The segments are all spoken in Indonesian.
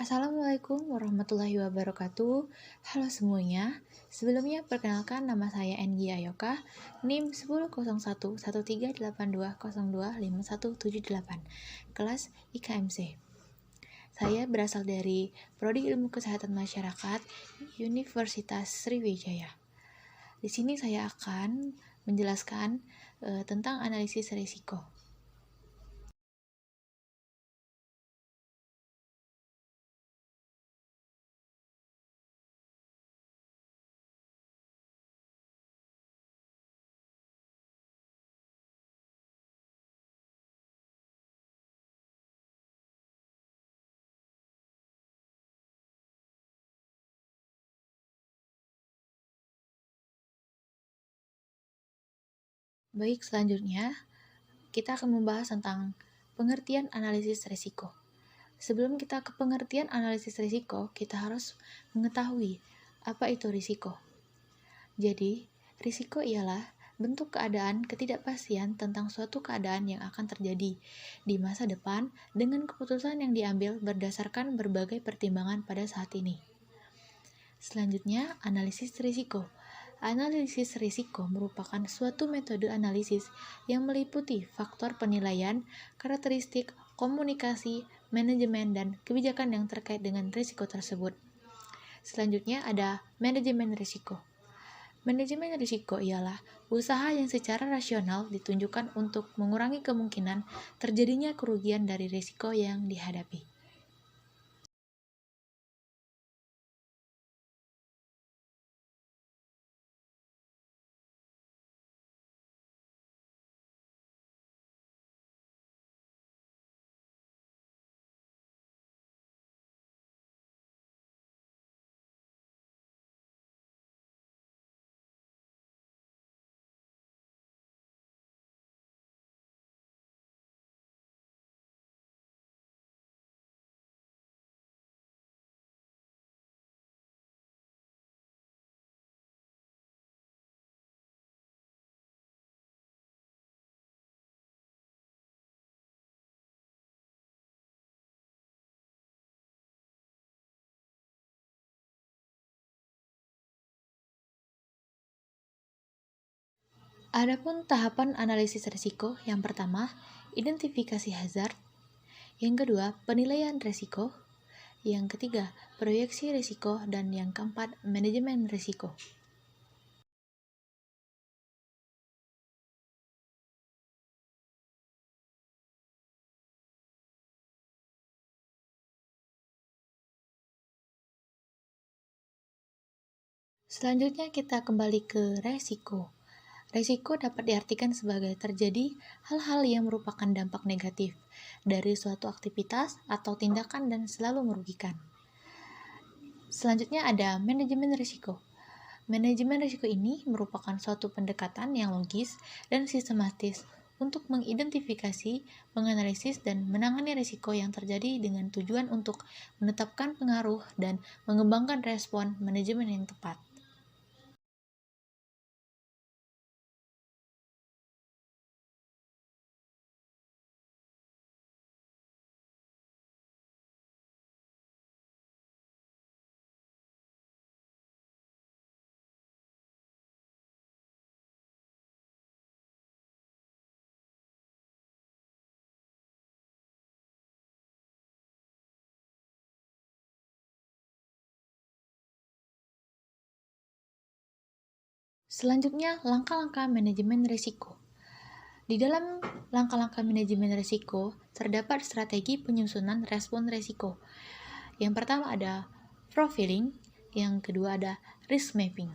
Assalamualaikum warahmatullahi wabarakatuh. Halo semuanya. Sebelumnya perkenalkan nama saya Enggi Ayoka, NIM 10011382025178, kelas IKMC. Saya berasal dari Prodi Ilmu Kesehatan Masyarakat Universitas Sriwijaya. Di sini saya akan menjelaskan tentang analisis risiko. Baik, selanjutnya kita akan membahas tentang pengertian analisis risiko. Sebelum kita ke pengertian analisis risiko, kita harus mengetahui apa itu risiko. Jadi, risiko ialah bentuk keadaan ketidakpastian tentang suatu keadaan yang akan terjadi di masa depan dengan keputusan yang diambil berdasarkan berbagai pertimbangan pada saat ini. Selanjutnya, analisis risiko. Analisis risiko merupakan suatu metode analisis yang meliputi faktor penilaian, karakteristik, komunikasi, manajemen, dan kebijakan yang terkait dengan risiko tersebut. Selanjutnya ada manajemen risiko. Manajemen risiko ialah usaha yang secara rasional ditunjukkan untuk mengurangi kemungkinan terjadinya kerugian dari risiko yang dihadapi. Adapun tahapan analisis risiko, yang pertama, identifikasi hazard, yang kedua, penilaian risiko, yang ketiga, proyeksi risiko, dan yang keempat, manajemen risiko. Selanjutnya kita kembali ke resiko. Risiko dapat diartikan sebagai terjadi hal-hal yang merupakan dampak negatif dari suatu aktivitas atau tindakan dan selalu merugikan. Selanjutnya ada manajemen risiko. Manajemen risiko ini merupakan suatu pendekatan yang logis dan sistematis untuk mengidentifikasi, menganalisis, dan menangani risiko yang terjadi dengan tujuan untuk menetapkan pengaruh dan mengembangkan respon manajemen yang tepat. Selanjutnya, langkah-langkah manajemen risiko. Di dalam langkah-langkah manajemen risiko, terdapat strategi penyusunan respon risiko. Yang pertama ada profiling, yang kedua ada risk mapping.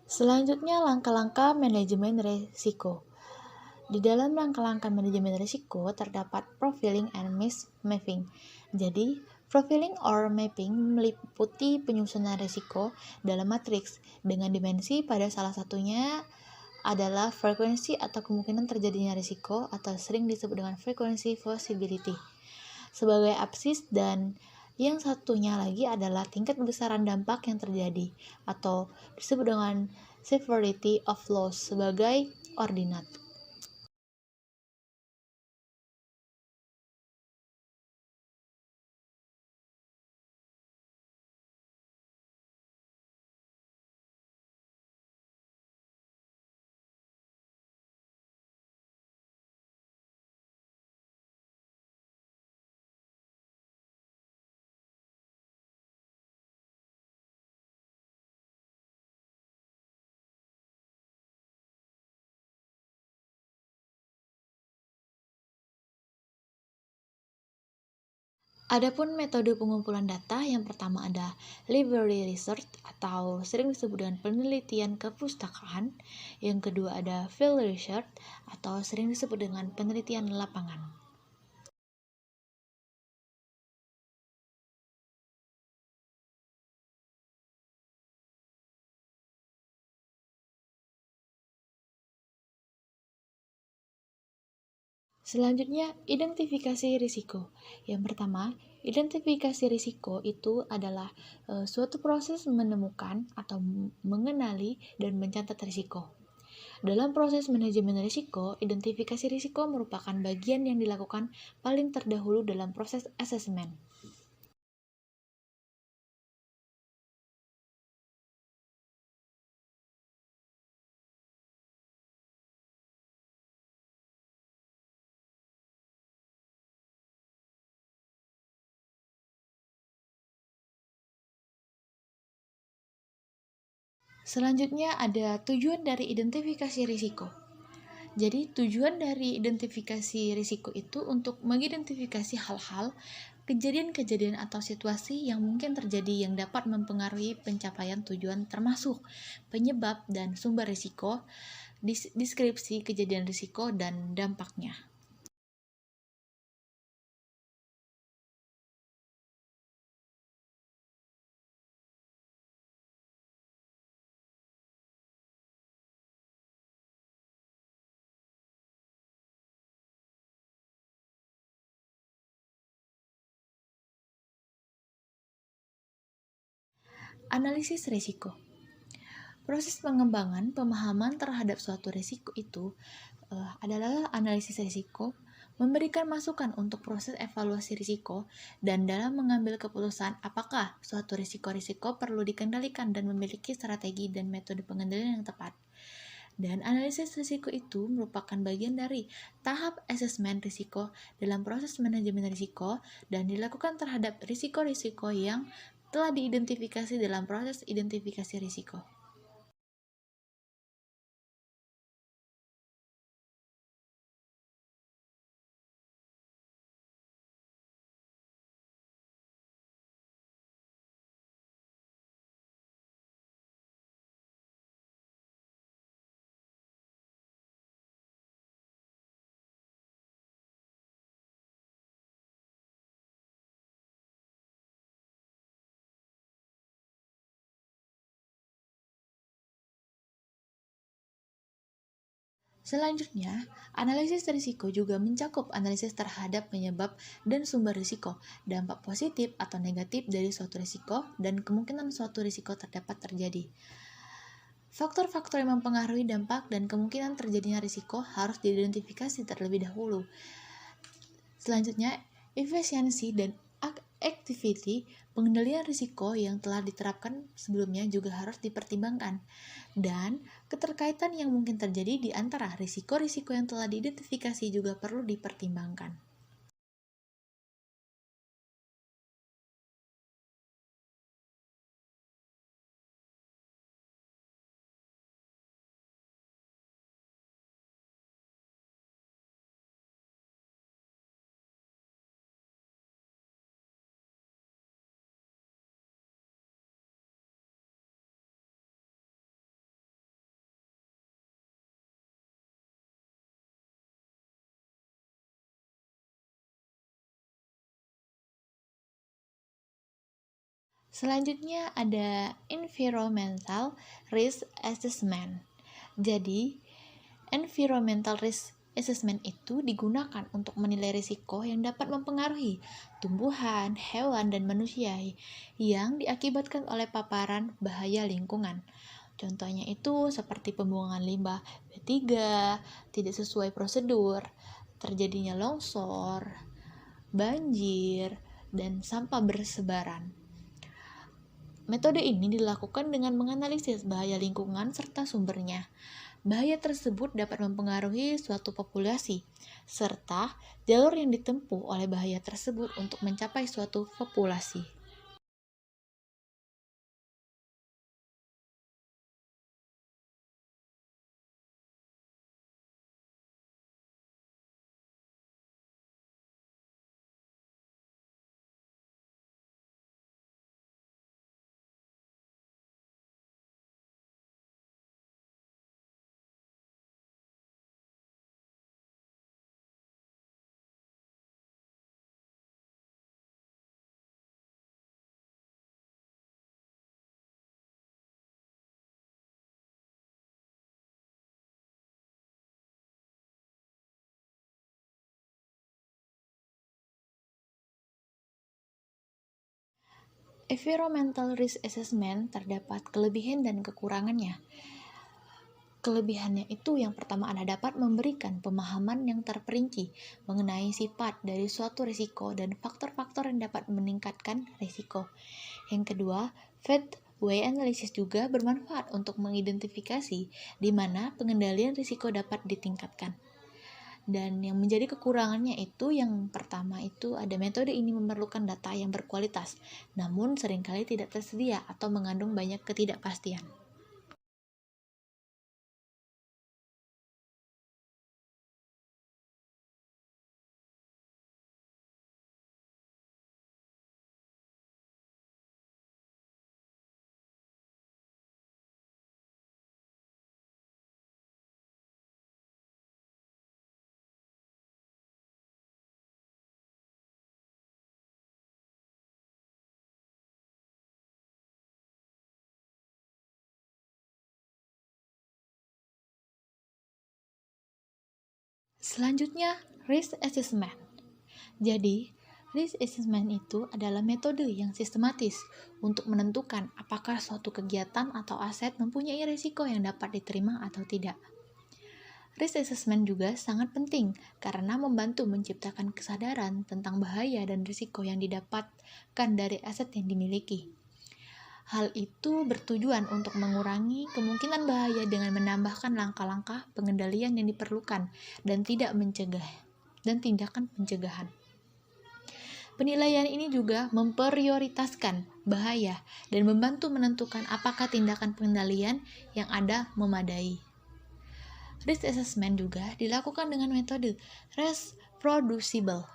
Selanjutnya, langkah-langkah manajemen risiko. Di dalam langkah-langkah manajemen risiko terdapat profiling and risk mapping. Jadi, profiling or mapping meliputi penyusunan risiko dalam matriks dengan dimensi pada salah satunya adalah frekuensi atau kemungkinan terjadinya risiko atau sering disebut dengan frequency possibility. sebagai absis, dan yang satunya lagi adalah tingkat besaran dampak yang terjadi atau disebut dengan severity of loss sebagai ordinat. Adapun metode pengumpulan data, yang pertama ada library research atau sering disebut dengan penelitian kepustakaan. Yang kedua ada field research atau sering disebut dengan penelitian lapangan. Selanjutnya, identifikasi risiko. Yang pertama, identifikasi risiko itu adalah suatu proses menemukan atau mengenali dan mencatat risiko. Dalam proses manajemen risiko, identifikasi risiko merupakan bagian yang dilakukan paling terdahulu dalam proses asesmen. Selanjutnya ada tujuan dari identifikasi risiko. Jadi tujuan dari identifikasi risiko itu untuk mengidentifikasi hal-hal, kejadian-kejadian atau situasi yang mungkin terjadi yang dapat mempengaruhi pencapaian tujuan, termasuk penyebab dan sumber risiko, deskripsi kejadian risiko, dan dampaknya. Analisis risiko. Proses pengembangan pemahaman terhadap suatu risiko itu adalah analisis risiko, memberikan masukan untuk proses evaluasi risiko, dan dalam mengambil keputusan apakah suatu risiko-risiko perlu dikendalikan dan memiliki strategi dan metode pengendalian yang tepat. Dan analisis risiko itu merupakan bagian dari tahap asesmen risiko dalam proses manajemen risiko dan dilakukan terhadap risiko-risiko yang telah diidentifikasi dalam proses identifikasi risiko. Selanjutnya, analisis risiko juga mencakup analisis terhadap penyebab dan sumber risiko, dampak positif atau negatif dari suatu risiko, dan kemungkinan suatu risiko terdapat terjadi. Faktor-faktor yang mempengaruhi dampak dan kemungkinan terjadinya risiko harus diidentifikasi terlebih dahulu. Selanjutnya, efisiensi dan activity pengendalian risiko yang telah diterapkan sebelumnya juga harus dipertimbangkan, dan keterkaitan yang mungkin terjadi di antara risiko-risiko yang telah diidentifikasi juga perlu dipertimbangkan. Selanjutnya ada environmental risk assessment. Jadi, environmental risk assessment itu digunakan untuk menilai risiko yang dapat mempengaruhi tumbuhan, hewan, dan manusia yang diakibatkan oleh paparan bahaya lingkungan. Contohnya itu seperti pembuangan limbah B3, tidak sesuai prosedur, terjadinya longsor, banjir, dan sampah bersebaran. Metode ini dilakukan dengan menganalisis bahaya lingkungan serta sumbernya. Bahaya tersebut dapat mempengaruhi suatu populasi, serta jalur yang ditempuh oleh bahaya tersebut untuk mencapai suatu populasi. Environmental risk assessment terdapat kelebihan dan kekurangannya. Kelebihannya itu yang pertama adalah dapat memberikan pemahaman yang terperinci mengenai sifat dari suatu risiko dan faktor-faktor yang dapat meningkatkan risiko. Yang kedua, pathway analysis juga bermanfaat untuk mengidentifikasi di mana pengendalian risiko dapat ditingkatkan. Dan yang menjadi kekurangannya itu yang pertama itu ada metode ini memerlukan data yang berkualitas, namun seringkali tidak tersedia atau mengandung banyak ketidakpastian. Selanjutnya, risk assessment. Jadi, risk assessment itu adalah metode yang sistematis untuk menentukan apakah suatu kegiatan atau aset mempunyai risiko yang dapat diterima atau tidak. Risk assessment juga sangat penting karena membantu menciptakan kesadaran tentang bahaya dan risiko yang didapatkan dari aset yang dimiliki. Hal itu bertujuan untuk mengurangi kemungkinan bahaya dengan menambahkan langkah-langkah pengendalian yang diperlukan dan tindakan pencegahan. Penilaian ini juga memprioritaskan bahaya dan membantu menentukan apakah tindakan pengendalian yang ada memadai. Risk assessment juga dilakukan dengan metode reproducible.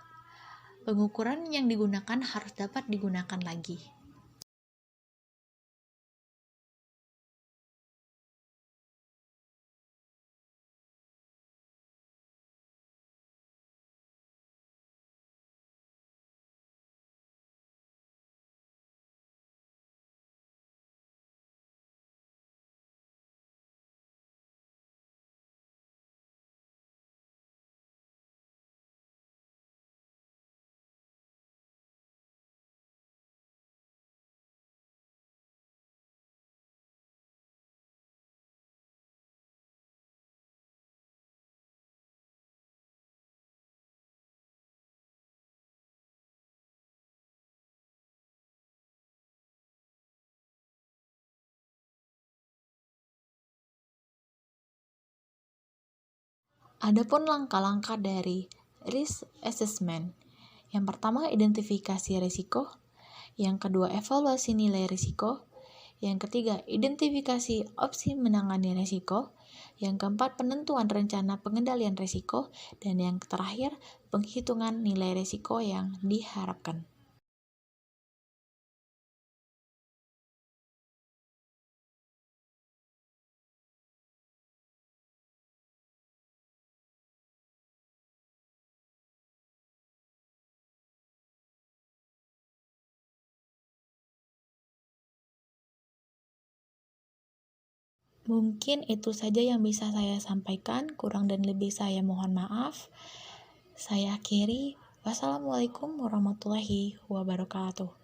Pengukuran yang digunakan harus dapat digunakan lagi. Adapun langkah-langkah dari risk assessment, yang pertama identifikasi risiko, yang kedua evaluasi nilai risiko, yang ketiga identifikasi opsi menangani risiko, yang keempat penentuan rencana pengendalian risiko, dan yang terakhir penghitungan nilai risiko yang diharapkan. Mungkin itu saja yang bisa saya sampaikan, kurang dan lebih saya mohon maaf. Saya akhiri. Wassalamualaikum warahmatullahi wabarakatuh.